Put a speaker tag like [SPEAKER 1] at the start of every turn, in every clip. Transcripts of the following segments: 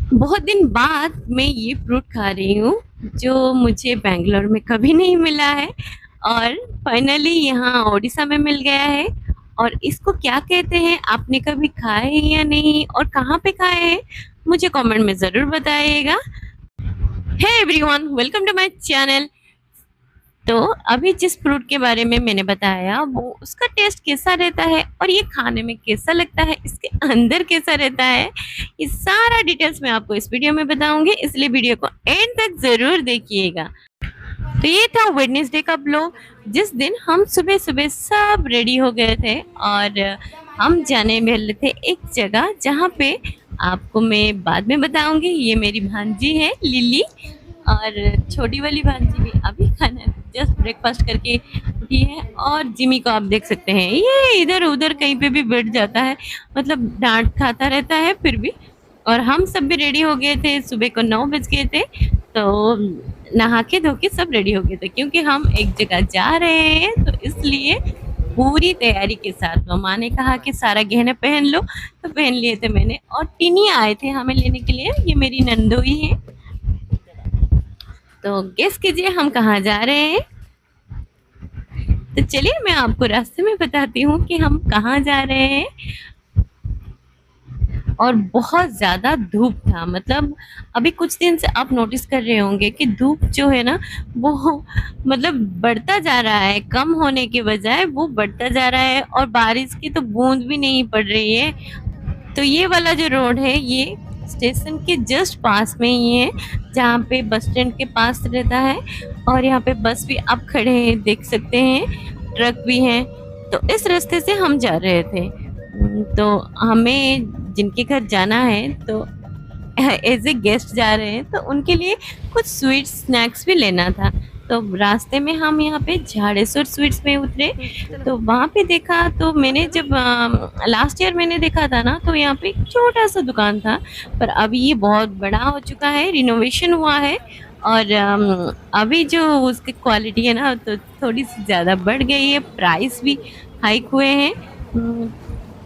[SPEAKER 1] बहुत दिन बाद मैं ये फ्रूट खा रही हूँ जो मुझे बैंगलोर में कभी नहीं मिला है और फाइनली यहाँ ओडिशा में मिल गया है। और इसको क्या कहते हैं, आपने कभी खाए हैं या नहीं और कहाँ पे खाए हैं, मुझे कमेंट में ज़रूर बताइएगा। Hey everyone, welcome to my channel. तो अभी जिस फ्रूट के बारे में मैंने बताया वो उसका टेस्ट कैसा रहता है और ये खाने में कैसा लगता है, इसके अंदर कैसा रहता है, ये सारा डिटेल्स मैं आपको इस वीडियो में बताऊंगी, इसलिए वीडियो को एंड तक जरूर देखिएगा। तो ये था वेडनेसडे का ब्लॉग, जिस दिन हम सुबह सुबह सब रेडी हो गए थे और हम जाने वाले थे एक जगह जहाँ पे आपको मैं बाद में बताऊंगी। ये मेरी भांजी है लिली और छोटी वाली भांजी भी अभी खाना जस्ट ब्रेकफास्ट करके उठी है। और जिमी को आप देख सकते हैं, ये इधर उधर कहीं पे भी बैठ जाता है, मतलब डांट खाता रहता है फिर भी। और हम सब भी रेडी हो गए थे, सुबह को 9 बज गए थे, तो नहा के धो के सब रेडी हो गए थे क्योंकि हम एक जगह जा रहे हैं, तो इसलिए पूरी तैयारी के साथ मम्मा ने कहा कि सारा गहना पहन लो, तो पहन लिए थे मैंने। और टिनी आए थे हमें लेने के लिए, ये मेरी नंदोई है। तो गेस कीजिए हम कहाँ जा रहे हैं। तो चलिए मैं आपको रास्ते में बताती हूँ कि हम कहाँ जा रहे हैं। और बहुत ज़्यादा धूप था, मतलब अभी कुछ दिन से आप नोटिस कर रहे होंगे कि धूप जो है ना वो मतलब बढ़ता जा रहा है, कम होने के बजाय वो बढ़ता जा रहा है और बारिश की तो बूंद भी नहीं पड़ रही है। तो ये वाला जो रोड है ये स्टेशन के जस्ट पास में ही है, जहाँ पे बस स्टैंड के पास रहता है। और यहाँ पे बस भी आप खड़े हैं देख सकते हैं, ट्रक भी हैं। तो इस रास्ते से हम जा रहे थे। तो हमें जिनके घर जाना है तो एज ए गेस्ट जा रहे हैं, तो उनके लिए कुछ स्वीट स्नैक्स भी लेना था। तो रास्ते में हम यहाँ पे झाड़ेश्वर स्वीट्स में उतरे, तो वहाँ पे देखा, तो मैंने जब लास्ट ईयर मैंने देखा था ना, तो यहाँ पे एक छोटा सा दुकान था, पर अभी ये बहुत बड़ा हो चुका है, रिनोवेशन हुआ है। और अभी जो उसकी क्वालिटी है ना तो थोड़ी सी ज़्यादा बढ़ गई है, प्राइस भी हाइक हुए हैं।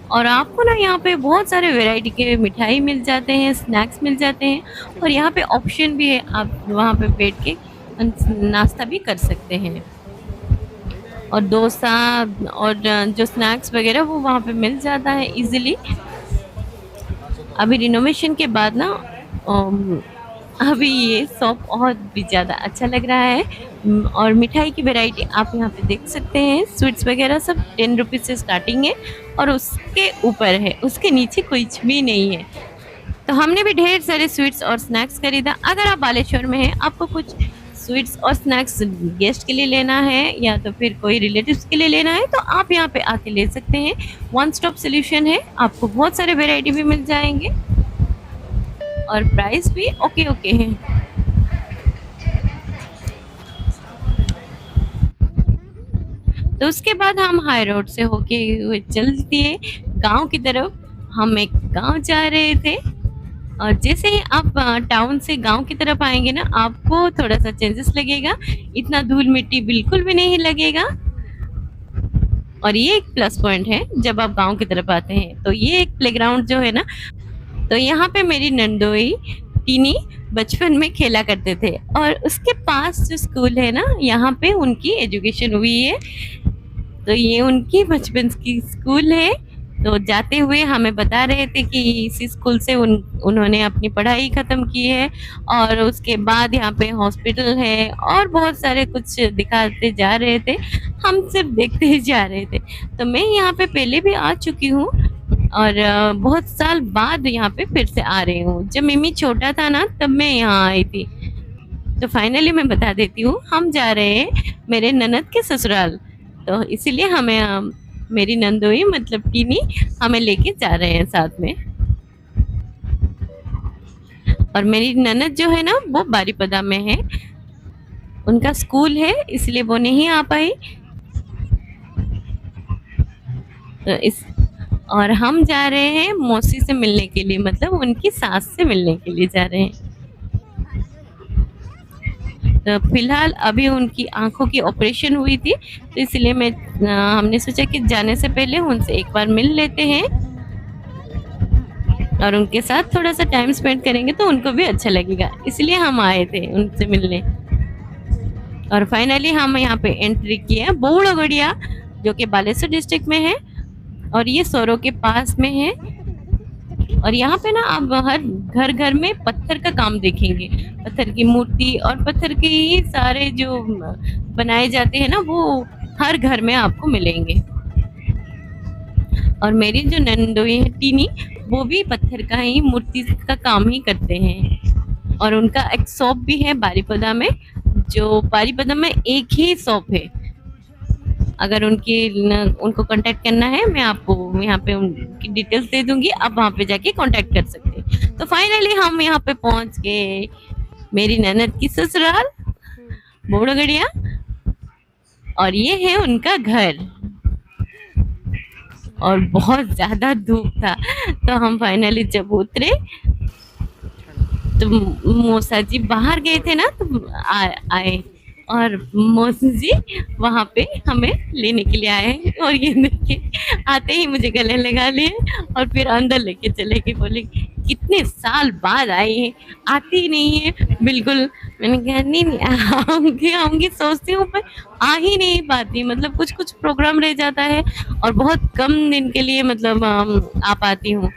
[SPEAKER 1] और आपको ना यहाँ पे बहुत सारे वैरायटी के मिठाई मिल जाते हैं, स्नैक्स मिल जाते हैं, और यहाँ पे ऑप्शन भी है, आप वहाँ पे बैठ के नाश्ता भी कर सकते हैं। और डोसा और जो स्नैक्स वगैरह वो वहाँ पे मिल जाता है इजीली। अभी रिनोवेशन के बाद ना अभी ये शॉप बहुत भी ज़्यादा अच्छा लग रहा है। और मिठाई की वैरायटी आप यहाँ पे देख सकते हैं, स्वीट्स वगैरह सब 10 रुपीज़ से स्टार्टिंग है और उसके ऊपर है, उसके नीचे कुछ भी नहीं है। तो हमने भी ढेर सारे स्वीट्स और स्नैक्स खरीदा। अगर आप बालेश्वर में हैं, आपको कुछ स्वीट्स और स्नैक्स गेस्ट के लिए लेना है या तो फिर कोई रिलेटिव्स के लिए लेना है, तो आप यहाँ पे आके ले सकते हैं। वन स्टॉप सोल्यूशन है, आपको बहुत सारे वैरायटी भी मिल जाएंगे और प्राइस भी ओके ओके है। तो उसके बाद हम हाई रोड से होके हुए चल दिए गांव की तरफ। हम एक गांव जा रहे थे, और जैसे ही आप टाउन से गांव की तरफ आएंगे ना, आपको थोड़ा सा चेंजेस लगेगा, इतना धूल मिट्टी बिल्कुल भी नहीं लगेगा। और ये एक प्लस पॉइंट है जब आप गांव की तरफ आते हैं। तो ये एक प्लेग्राउंड जो है ना, तो यहाँ पे मेरी नंदोई टीनी बचपन में खेला करते थे, और उसके पास जो स्कूल है ना, यहाँ पे उनकी एजुकेशन हुई है। तो ये उनकी बचपन की स्कूल है। तो जाते हुए हमें बता रहे थे कि इसी स्कूल से उन्होंने अपनी पढ़ाई ख़त्म की है, और उसके बाद यहाँ पे हॉस्पिटल है और बहुत सारे कुछ दिखाते जा रहे थे। हम सिर्फ देखते ही जा रहे थे। तो मैं यहाँ पे पहले भी आ चुकी हूँ और बहुत साल बाद यहाँ पे फिर से आ रही हूँ। जब मिमी छोटा था ना तब मैं यहाँ आई थी। तो फाइनली मैं बता देती हूँ, हम जा रहे हैं मेरे ननद के ससुराल। तो इसीलिए हमें मेरी नंदोई मतलब टीनी हमें लेके जा रहे हैं साथ में। और मेरी ननद जो है ना वो बारीपदा में है, उनका स्कूल है इसलिए वो नहीं आ पाई। तो इस और हम जा रहे हैं मौसी से मिलने के लिए, मतलब उनकी सास से मिलने के लिए जा रहे हैं। तो फिलहाल अभी उनकी आंखों की ऑपरेशन हुई थी, तो इसलिए हमने सोचा कि जाने से पहले उनसे एक बार मिल लेते हैं। और उनके साथ थोड़ा सा टाइम स्पेंड करेंगे तो उनको भी अच्छा लगेगा, इसलिए हम आए थे उनसे मिलने। और फाइनली हम यहाँ पे एंट्री किए बोड़गड़िया, जो कि बालेश्वर डिस्ट्रिक्ट में है, और ये सोरो के पास में है। और यहाँ पे ना आप हर घर घर में पत्थर का काम देखेंगे, पत्थर की मूर्ति और पत्थर के ही सारे जो बनाए जाते हैं ना, वो हर घर में आपको मिलेंगे। और मेरी जो नंदोई है टीनी, वो भी पत्थर का ही मूर्ति का काम ही करते हैं। और उनका एक शॉप भी है बारीपदा में, जो बारीपदा में एक ही शॉप है। अगर उनको कांटेक्ट करना है, मैं आपको यहाँ पे उनकी डिटेल्स दे दूंगी, आप वहाँ पे जाके कांटेक्ट कर सकते हैं। तो फाइनली हम यहाँ पे पहुँच गए, मेरी ननद की ससुराल बोड़गड़िया, और ये है उनका घर। और बहुत ज्यादा धूप था, तो हम फाइनली जब उतरे तो मौसा जी बाहर गए थे ना, तो आए और मौसी जी वहां पे हमें लेने के लिए आए। और ये देखिए आते ही मुझे गले लगा लिए और फिर अंदर लेके चले गए, बोले कितने साल बाद आई है, आती नहीं है बिल्कुल। मैंने कहा नहीं नहीं आऊंगी आऊंगी सोचती हूँ, पर आ ही नहीं पाती, मतलब कुछ कुछ प्रोग्राम रह जाता है और बहुत कम दिन के लिए मतलब आ पाती हूँ।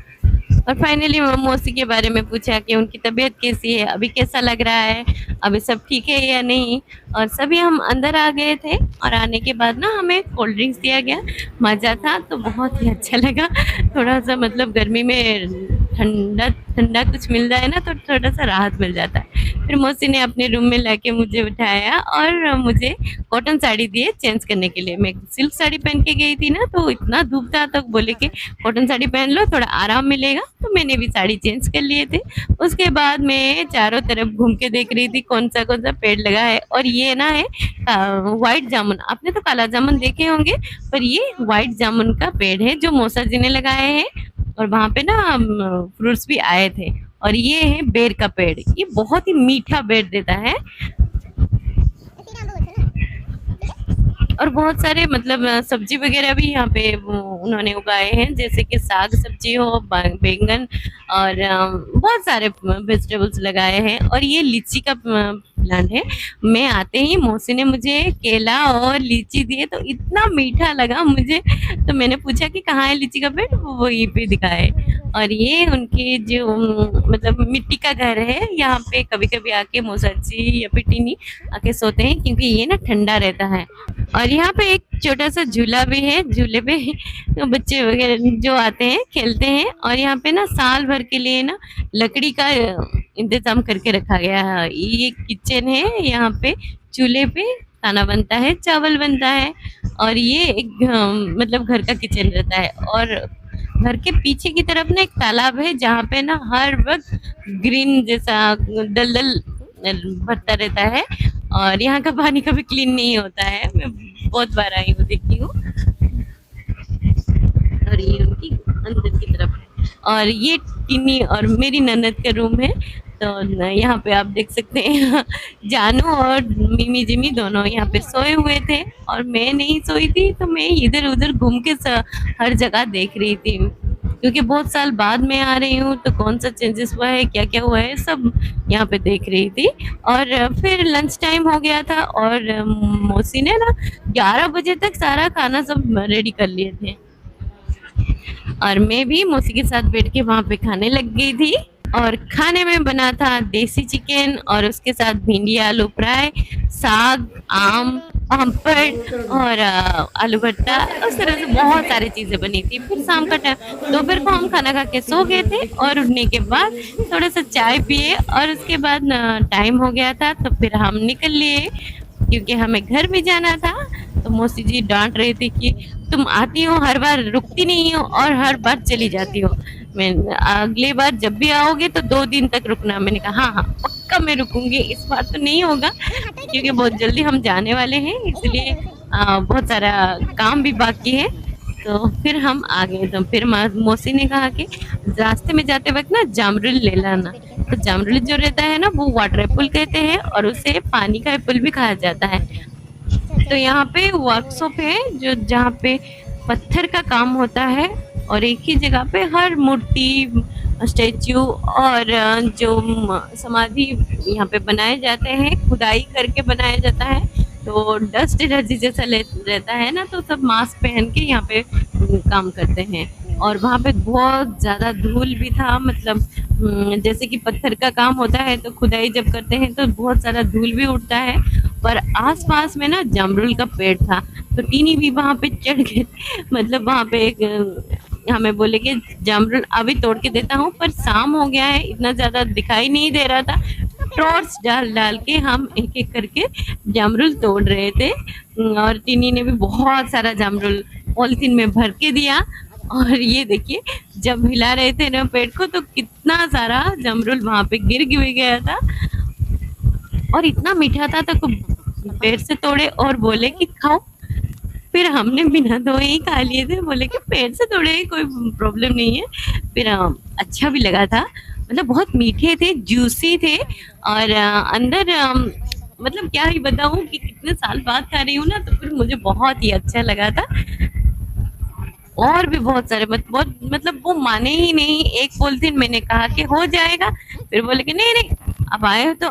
[SPEAKER 1] और फाइनली मौसी के बारे में पूछा कि उनकी तबीयत कैसी है, अभी कैसा लग रहा है, अभी सब ठीक है या नहीं। और सभी हम अंदर आ गए थे, और आने के बाद ना हमें कोल्ड ड्रिंक्स दिया गया, मज़ा था, तो बहुत ही अच्छा लगा। थोड़ा सा मतलब गर्मी में ठंडा ठंडा कुछ मिल जाए ना, तो थोड़ा सा राहत मिल जाता है। फिर मौसी ने अपने रूम में लाके मुझे बिठाया और मुझे कॉटन साड़ी दिए चेंज करने के लिए। मैं सिल्क साड़ी पहन के गई थी ना, तो इतना धूप था, तो बोले कि कॉटन साड़ी पहन लो, थोड़ा आराम मिलेगा, तो मैंने भी साड़ी चेंज कर लिए थे। उसके बाद मैं चारों तरफ घूम के देख रही थी कौन सा पेड़ लगा है। और ये ना है व्हाइट जामुन, आपने तो काला जामुन देखे होंगे, पर ये व्हाइट जामुन का पेड़ है जो मौसा जी ने लगाए हैं। और वहां पे ना फ्रूट्स भी आए थे। और ये है बेर का पेड़, ये बहुत ही मीठा बेर देता है। और बहुत सारे मतलब सब्जी वगैरह भी यहाँ पे उन्होंने उगाए हैं, जैसे कि साग सब्जी हो, बैंगन, और बहुत सारे वेजिटेबल्स लगाए हैं। और ये लीची का प्लांट है। मैं आते ही मौसी ने मुझे केला और लीची दिए, तो इतना मीठा लगा मुझे, तो मैंने पूछा कि कहाँ है लीची का पेड़, वो यहीं पे दिखाए। और ये उनके जो मतलब मिट्टी का घर है, यहाँ पे कभी कभी आके मौसा जी या पिटीनी आके सोते हैं, क्योंकि ये ना ठंडा रहता है। और यहाँ पे एक छोटा सा झूला भी है, झूले पे तो बच्चे वगैरह जो आते हैं खेलते हैं। और यहाँ पे ना साल भर के लिए ना लकड़ी का इंतजाम करके रखा गया है। ये किचन है, यहाँ पे चूल्हे पे खाना बनता है, चावल बनता है। और ये एक मतलब घर का किचन रहता है। और घर के पीछे की तरफ ना एक तालाब है, जहाँ पे ना हर वक्त ग्रीन जैसा दलदल भरता रहता है। और यहाँ का पानी कभी क्लीन नहीं होता है, मैं बहुत बार आई हूँ, देखी हूँ। और ये उनकी अंदर की तरफ है। और ये टिनी और मेरी ननद का रूम है। तो यहाँ पे आप देख सकते हैं जानू और मिमी जिमी दोनों यहाँ पे सोए हुए थे, और मैं नहीं सोई थी, तो मैं इधर उधर घूम के हर जगह देख रही थी, क्योंकि बहुत साल बाद में आ रही हूँ, तो कौन सा चेंजेस हुआ है, क्या क्या हुआ है, सब यहाँ पे देख रही थी। और फिर लंच टाइम हो गया था, और मौसी ने ना 11 बजे तक सारा खाना सब रेडी कर लिए थे। और मैं भी मौसी के साथ बैठ के वहाँ पे खाने लग गई थी। और खाने में बना था देसी चिकन, और उसके साथ भिंडी आलू फ्राई, साग, आम, पापड़ और आलू भट्टा, उस तरह से बहुत सारी चीजें बनी थी। फिर शाम का टाइम दोपहर को हम खाना खा के सो गए थे, और उठने के बाद थोड़ा सा चाय पिए, और उसके बाद टाइम हो गया था, तो फिर हम निकल लिए, क्योंकि हमें घर भी जाना था। तो मौसी जी डांट रही थी कि तुम आती हो, हर बार रुकती नहीं हो और हर बार चली जाती हो। मैं अगली बार जब भी आओगे तो 2 दिन तक रुकना। मैंने कहा हाँ हाँ पक्का मैं रुकूंगी, इस बार तो नहीं होगा, क्योंकि बहुत जल्दी हम जाने वाले हैं, इसलिए बहुत सारा काम भी बाकी है। तो फिर हम आ गए। तो फिर मौसी ने कहा कि रास्ते में जाते वक्त ना जामरुल ले लाना। तो जामरुल जो रहता है ना, वो वाटर एप्पल कहते हैं, और उसे पानी का एप्पल भी कहा जाता है। तो यहाँ पे वर्कशॉप है, जो जहाँ पे पत्थर का काम होता है, और एक ही जगह पे हर मूर्ति स्टेच्यू और जो समाधि यहाँ पे बनाए जाते हैं, खुदाई करके बनाया जाता है, तो डस्ट एलर्जी जैसा रहता है ना, तो सब मास्क पहन के यहाँ पे काम करते हैं। और वहाँ पे बहुत ज़्यादा धूल भी था, मतलब जैसे कि पत्थर का काम होता है तो खुदाई जब करते हैं तो बहुत सारा धूल भी उड़ता है। पर आसपास में ना जामुन का पेड़ था, तो टीनी भी वहाँ पे चढ़ गए। मतलब वहाँ पे एक हमें बोले कि जामुन अभी तोड़ के देता हूँ, पर शाम हो गया है, इतना ज्यादा दिखाई नहीं दे रहा था। टॉर्च डाल डाल के हम एक एक करके जामुन तोड़ रहे थे। और टीनी ने भी बहुत सारा जामुन पॉलिथीन में भर के दिया। और ये देखिए, जब हिला रहे थे ना पेड़ को, तो कितना सारा जामुन वहां पे गिर भी गया था, और इतना मीठा था, तो पेड़ से तोड़े और बोले कि खाओ। फिर हमने बिना धोए ही खा लिए थे, बोले कि पेड़ से तोड़े कोई प्रॉब्लम नहीं है। फिर अच्छा भी लगा था, मतलब बहुत मीठे थे, जूसी थे। और अंदर मतलब क्या ही बताऊं कि कितने साल बाद खा रही हूँ ना, तो फिर मुझे बहुत ही अच्छा लगा था। और भी बहुत सारे बहुत मतलब वो माने ही नहीं। एक पॉलिथीन मैंने कहा कि हो जाएगा, फिर बोले कि नहीं नहीं, अब आए हो तो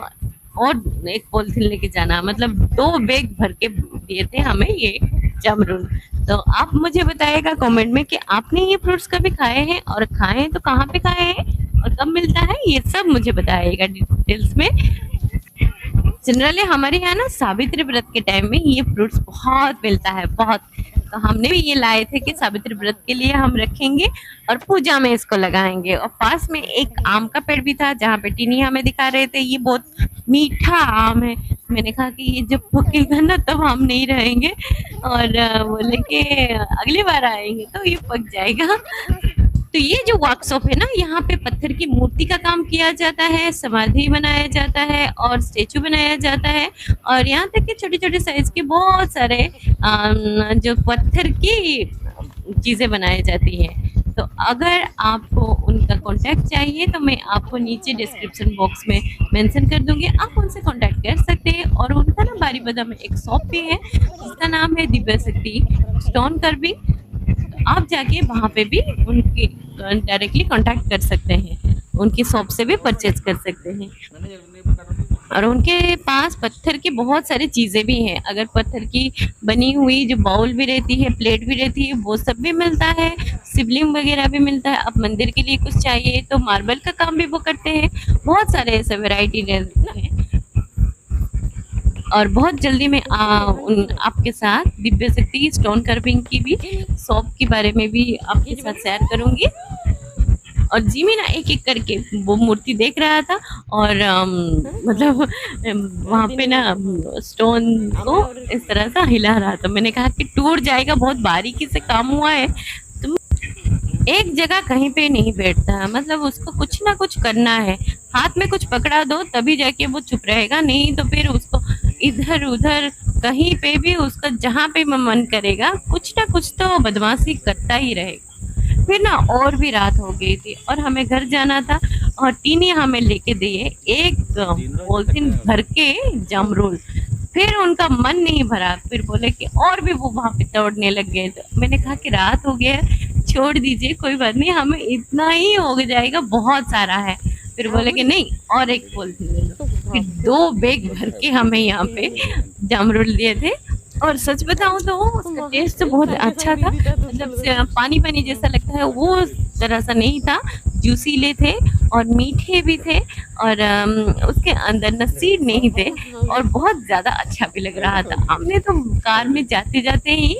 [SPEAKER 1] और एक पॉलिथीन लेके जाना, मतलब 2 बैग भर के दिए थे हमें ये जामुन। तो आप मुझे बताइएगा कमेंट में कि आपने ये फ्रूट्स कभी खाए हैं, और खाए हैं तो कहाँ पे खाए हैं और कब मिलता है, ये सब मुझे बताइएगा डिटेल्स में। जनरली हमारे यहाँ ना सावित्री व्रत के टाइम में ये फ्रूट्स बहुत मिलता है, बहुत। तो हमने भी ये लाए थे कि सावित्री व्रत के लिए हम रखेंगे और पूजा में इसको लगाएंगे। और पास में एक आम का पेड़ भी था, जहाँ पे टीनी हमें दिखा रहे थे ये बहुत मीठा आम है। मैंने कहा कि ये जब पकेगा ना तब हम नहीं रहेंगे, और बोले कि अगली बार आएंगे तो ये पक जाएगा। तो ये जो वर्कशॉप है ना, यहाँ पे पत्थर की मूर्ति का काम किया जाता है, समाधि बनाया जाता है और स्टेचू बनाया जाता है। और यहाँ तक कि छोटे छोटे साइज के बहुत सारे जो पत्थर की चीजें बनाई जाती हैं। तो अगर आपको उनका कांटेक्ट चाहिए तो मैं आपको नीचे डिस्क्रिप्शन बॉक्स में मेंशन कर दूंगी, आप उनसे कांटेक्ट कर सकते हैं। और उनका ना बारीपदा में एक शॉप भी है जिसका नाम है दिव्य शक्ति स्टोन कर्विंग। आप जाके वहाँ पे भी उनके डायरेक्टली कांटेक्ट कर सकते हैं, उनकी शॉप से भी परचेज कर सकते हैं। और उनके पास पत्थर की बहुत सारी चीजें भी हैं, अगर पत्थर की बनी हुई जो बाउल भी रहती है, प्लेट भी रहती है, वो सब भी मिलता है। शिवलिंग वगैरह भी मिलता है। अब मंदिर के लिए कुछ चाहिए तो मार्बल का काम भी वो करते हैं। बहुत सारे ऐसे वैरायटी रहते हैं। और बहुत जल्दी मैं आपके साथ दिव्य शक्ति स्टोन कर्विंग की भी शॉप के बारे में भी आपके साथ शेयर करूंगी। और जी मैं ना एक एक करके वो मूर्ति देख रहा था, और मतलब वहाँ पे ना स्टोन को इस तरह से हिला रहा था। मैंने कहा कि टूट जाएगा, बहुत बारीकी से काम हुआ है, तुम एक जगह कहीं पे नहीं बैठता, मतलब उसको कुछ ना कुछ करना है। हाथ में कुछ पकड़ा दो तभी जाके वो चुप रहेगा, नहीं तो फिर उसको इधर उधर कहीं पे भी उसका जहाँ पे मन करेगा कुछ ना कुछ तो बदमाशी करता ही रहेगा। फिर ना और भी रात हो गई थी और हमें घर जाना था, और टीनी हमें लेके दिए एक पॉलिथीन भर के जामरुल। फिर उनका मन नहीं भरा, फिर बोले कि और भी वो वहां पे तोड़ने लग गए। तो मैंने कहा कि रात हो गया, छोड़ दीजिए, कोई बात नहीं, हमें इतना ही हो जाएगा, बहुत सारा है। फिर बोले कि नहीं, और एक पॉलिथीन ले लो। फिर 2 बैग भर के हमें यहाँ पे जामरुल दिए थे। और सच बताऊं तो उसका टेस्ट तो बहुत अच्छा था, मतलब पानी पानी जैसा लगता है वो तरह सा नहीं था, जूसीले थे और मीठे भी थे, और उसके अंदर नसीब नहीं थे, और बहुत ज्यादा अच्छा भी लग रहा था। हमने तो कार में जाते जाते ही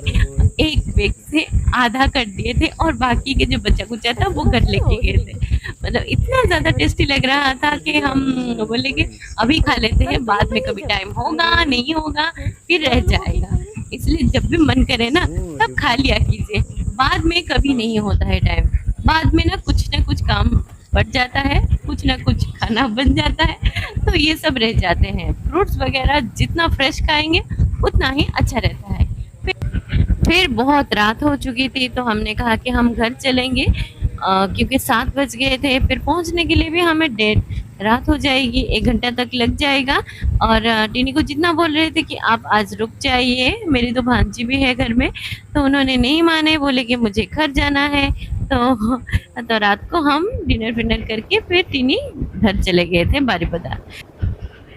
[SPEAKER 1] एक बैग से आधा कर दिए थे, और बाकी के जो बचा कुचा था वो घर लेके गए थे। मतलब इतना ज्यादा टेस्टी लग रहा था कि हम बोले कि अभी खा लेते हैं, बाद में कभी टाइम होगा नहीं होगा फिर रह जाएगा। इसलिए जब भी मन करे ना तब खा लिया कीजिए, बाद में कभी नहीं होता है टाइम। बाद में ना कुछ काम बढ़ जाता है, कुछ ना कुछ खाना बन जाता है, तो ये सब रह जाते हैं। फ्रूट्स वगैरह जितना फ्रेश खाएंगे उतना ही अच्छा रहता है। फिर बहुत रात हो चुकी थी, तो हमने कहा कि हम घर चलेंगे, क्योंकि 7 बज गए थे। फिर पहुंचने के लिए भी हमें डेढ़ रात हो जाएगी, 1 घंटा तक लग जाएगा। और टीनी को जितना बोल रहे थे कि आप आज रुक जाइए, मेरी तो भांजी भी है घर में, तो उन्होंने नहीं माने, बोले कि मुझे घर जाना है। तो रात को हम डिनर फिनर करके फिर टिनी घर चले गए थे बारीपदा।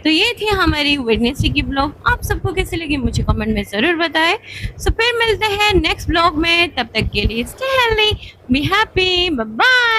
[SPEAKER 1] तो ये थी हमारी वेडनेसडे की ब्लॉग। आप सबको कैसे लगी मुझे कमेंट में ज़रूर बताएं। सो फिर मिलते हैं नेक्स्ट ब्लॉग में, तब तक के लिए stay healthy, be happy, bye bye.